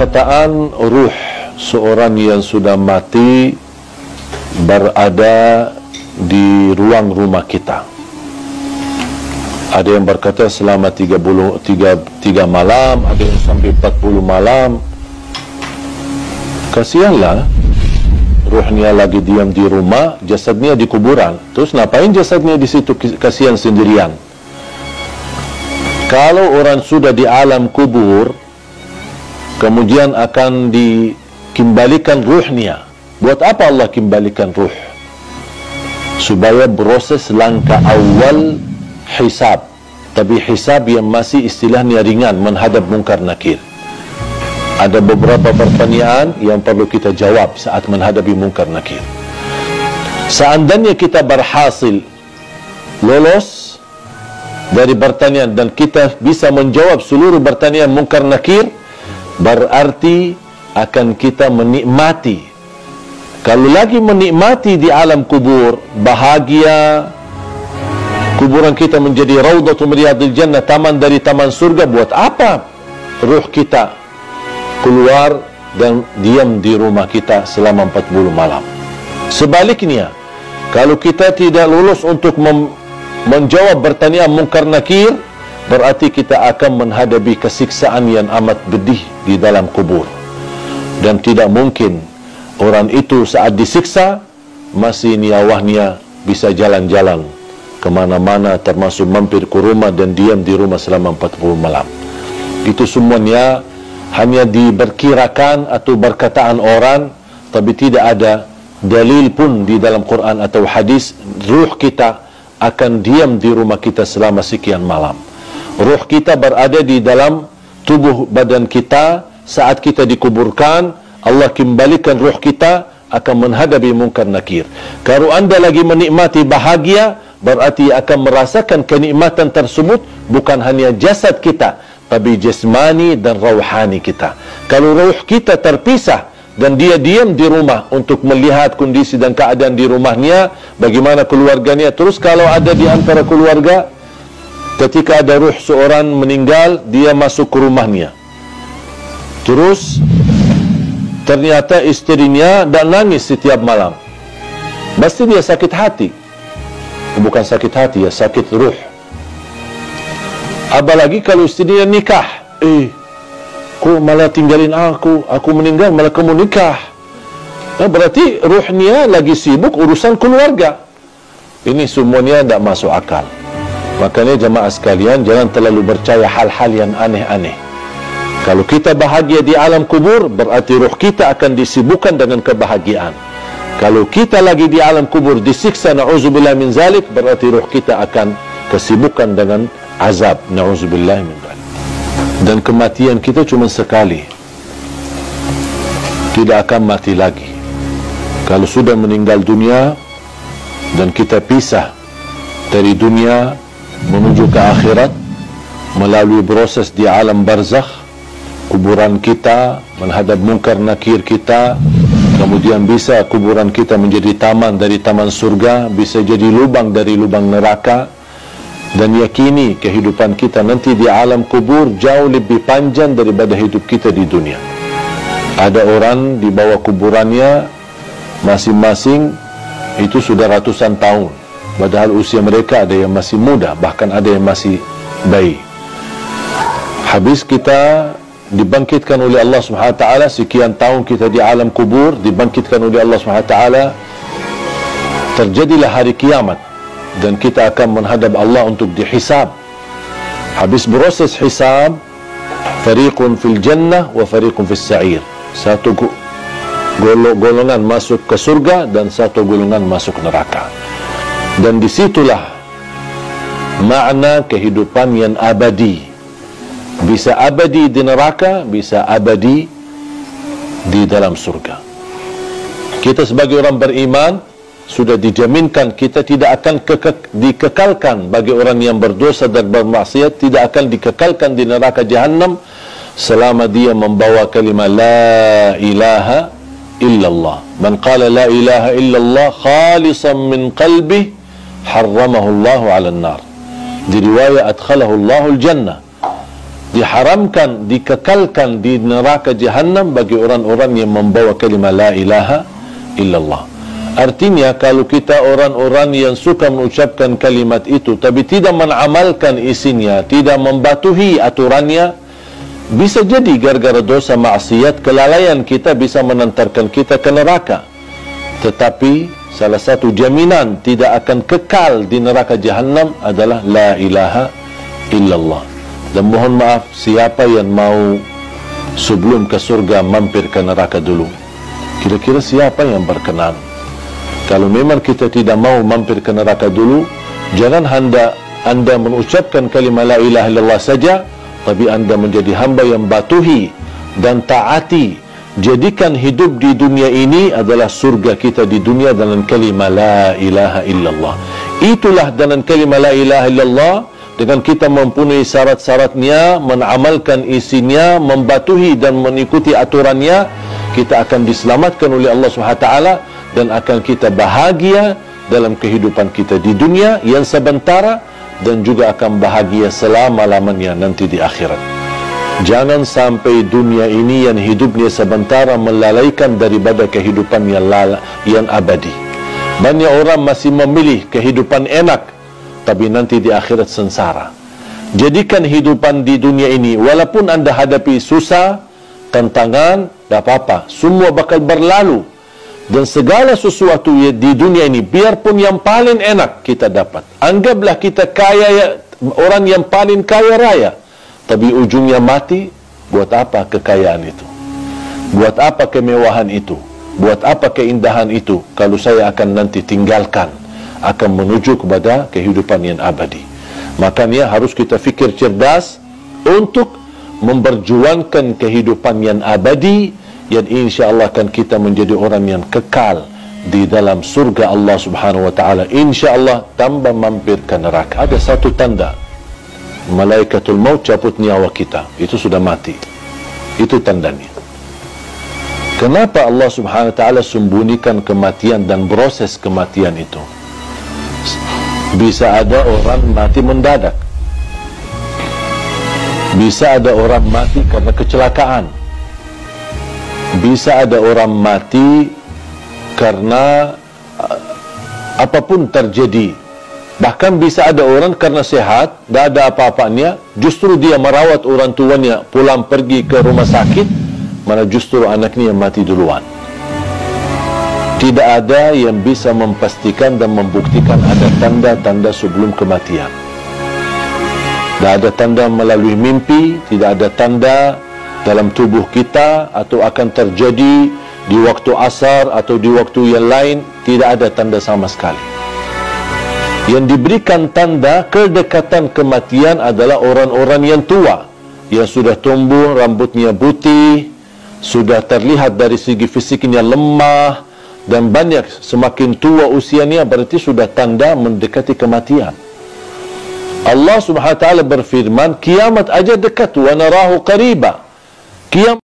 perkataan ruh seorang yang sudah mati berada di ruang rumah kita. Ada yang berkata selama 3 malam, ada yang sampai 40 malam. Kasihanlah, ruhnya lagi diam di rumah, jasadnya di kuburan. Terus ngapain jasadnya di situ, kasihan sendirian? Kalau orang sudah di alam kubur, kemudian akan dikembalikan ruhnya. Buat apa Allah kembalikan ruh? Supaya proses langkah awal hisab. Tapi hisab yang masih istilahnya ringan, menghadap mungkar nakir. Ada beberapa pertanyaan yang perlu kita jawab saat menghadapi mungkar nakir. Seandainya kita berhasil lolos dari pertanyaan dan kita bisa menjawab seluruh pertanyaan mungkar nakir, berarti akan kita menikmati. Kalau lagi menikmati di alam kubur, bahagia, kuburan kita menjadi raudhatul riyadil jannah, taman dari taman surga. Buat apa ruh kita keluar dan diam di rumah kita selama 40 malam? Sebaliknya, kalau kita tidak lulus untuk menjawab pertanyaan mungkar nakir, berarti kita akan menghadapi kesiksaan yang amat pedih di dalam kubur. Dan tidak mungkin orang itu saat disiksa masih nyawanya bisa jalan-jalan kemana-mana, termasuk mampir ke rumah dan diam di rumah selama 40 malam. Itu semuanya hanya diperkirakan atau perkataan orang, tapi tidak ada dalil pun di dalam Quran atau hadis ruh kita akan diam di rumah kita selama sekian malam. Ruh kita berada di dalam tubuh badan kita. Saat kita dikuburkan, Allah kembalikan ruh kita akan menghadapi mungkar nakir. Kalau anda lagi menikmati bahagia, berarti akan merasakan kenikmatan tersebut bukan hanya jasad kita, tapi jasmani dan rauhani kita. Kalau ruh kita terpisah dan dia diam di rumah untuk melihat kondisi dan keadaan di rumahnya, bagaimana keluarganya. Terus kalau ada di antara keluarga, ketika ada ruh seorang meninggal, dia masuk ke rumahnya, terus ternyata istrinya dan nangis setiap malam, pasti dia sakit hati. Bukan sakit hati, ya sakit ruh. Apalagi kalau istrinya nikah, kau malah tinggalin aku meninggal malah kamu nikah. Nah, berarti ruhnya lagi sibuk urusan keluarga. Ini semuanya tidak masuk akal. Makanya jemaah sekalian, jangan terlalu percaya hal-hal yang aneh-aneh. Kalau kita bahagia di alam kubur, berarti ruh kita akan disibukkan dengan kebahagiaan. Kalau kita lagi di alam kubur disiksa, na'udzubillah min zalik, berarti ruh kita akan kesibukan dengan azab, na'udzubillah min zalik. Dan kematian kita cuma sekali, tidak akan mati lagi. Kalau sudah meninggal dunia dan kita pisah dari dunia menuju ke akhirat melalui proses di alam barzakh, kuburan kita menghadap mungkar nakir kita, kemudian bisa kuburan kita menjadi taman dari taman surga, bisa jadi lubang dari lubang neraka. Dan yakini kehidupan kita nanti di alam kubur jauh lebih panjang daripada hidup kita di dunia. Ada orang di bawah kuburannya masing-masing itu sudah ratusan tahun, padahal usia mereka ada yang masih muda, bahkan ada yang masih bayi. Habis kita dibangkitkan oleh Allah Subhanahu wa taala, sekian tahun kita di alam kubur, dibangkitkan oleh Allah Subhanahu wa taala, terjadilah hari kiamat dan kita akan menghadap Allah untuk dihisab. Habis proses hisab, fariqun fil jannah wa fariqun fis sa'ir. Satu golongan masuk ke surga dan satu golongan masuk neraka. Dan disitulah makna kehidupan yang abadi. Bisa abadi di neraka, bisa abadi di dalam surga. Kita sebagai orang beriman sudah dijaminkan kita tidak akan dikekalkan. Bagi orang yang berdosa dan bermaksiat, tidak akan dikekalkan di neraka jahanam selama dia membawa kalimat la ilaha illallah. Man qala la ilaha illallah khalisan min qalbih harramahu Allahu 'ala an-nar. Di riwayat adkhalahu Allahu al-jannah. diharamkan, dikekalkan di neraka Jahannam bagi orang-orang yang membawa kalimah la ilaha illallah. Artinya kalau kita orang-orang yang suka mengucapkan kalimat itu tapi tidak mengamalkan isinya, tidak membatuhi aturannya, bisa jadi gara-gara dosa maksiat, kelalaian kita bisa menantarkan kita ke neraka. Tetapi salah satu jaminan tidak akan kekal di neraka Jahannam adalah la ilaha illallah. Dan mohon maaf, siapa yang mau sebelum ke surga mampir ke neraka dulu? Kira-kira siapa yang berkenan? Kalau memang kita tidak mau mampir ke neraka dulu, jangan anda mengucapkan kalimat la ilaha illallah saja, tapi anda menjadi hamba yang batuhi dan taati. Jadikan hidup di dunia ini adalah surga kita di dunia dengan kalimat la ilaha illallah. Itulah dengan kalimat la ilaha illallah, dengan kita mempunyai syarat-syaratnya, mengamalkan isinya, membatuhi dan mengikuti aturannya, kita akan diselamatkan oleh Allah SWT dan akan kita bahagia dalam kehidupan kita di dunia yang sementara dan juga akan bahagia selama-lamanya nanti di akhirat. Jangan sampai dunia ini yang hidupnya sementara melalaikan daripada kehidupan yang abadi. Banyak orang masih memilih kehidupan enak tapi nanti di akhirat sengsara. Jadikan hidupan di dunia ini, walaupun anda hadapi susah, tantangan, tak apa-apa, semua bakal berlalu. Dan segala sesuatu di dunia ini, biarpun yang paling enak kita dapat, anggaplah kita kaya, orang yang paling kaya raya, tapi ujungnya mati, buat apa kekayaan itu? Buat apa kemewahan itu? Buat apa keindahan itu? Kalau saya akan nanti tinggalkan, akan menuju kepada kehidupan yang abadi. Makanya harus kita fikir cerdas untuk memperjuangkan kehidupan yang abadi, yang insya-Allah akan kita menjadi orang yang kekal di dalam surga Allah Subhanahu wa taala. Insya-Allah tanpa mampir ke neraka. Ada satu tanda malaikatul maut cabut nyawa kita, itu sudah mati. Itu tandanya. Kenapa Allah Subhanahu wa taala sembunyikan kematian dan proses kematian itu? Bisa ada orang mati mendadak. Bisa ada orang mati karena kecelakaan. Bisa ada orang mati karena apapun terjadi. Bahkan bisa ada orang karena sehat, tidak ada apa-apanya, justru dia merawat orang tuanya, pulang pergi ke rumah sakit, mana justru anaknya yang mati duluan. Tidak ada yang bisa memastikan dan membuktikan ada tanda-tanda sebelum kematian. Tidak ada tanda melalui mimpi, tidak ada tanda dalam tubuh kita atau akan terjadi di waktu asar atau di waktu yang lain, tidak ada tanda sama sekali. Yang diberikan tanda kedekatan kematian adalah orang-orang yang tua, yang sudah tumbuh, rambutnya putih, sudah terlihat dari segi fisiknya lemah, dan banyak semakin tua usianya berarti sudah tanda mendekati kematian. Allah Subhanahu wa taala berfirman, kiamat aja dekat, wa narahu qariba. Kiamat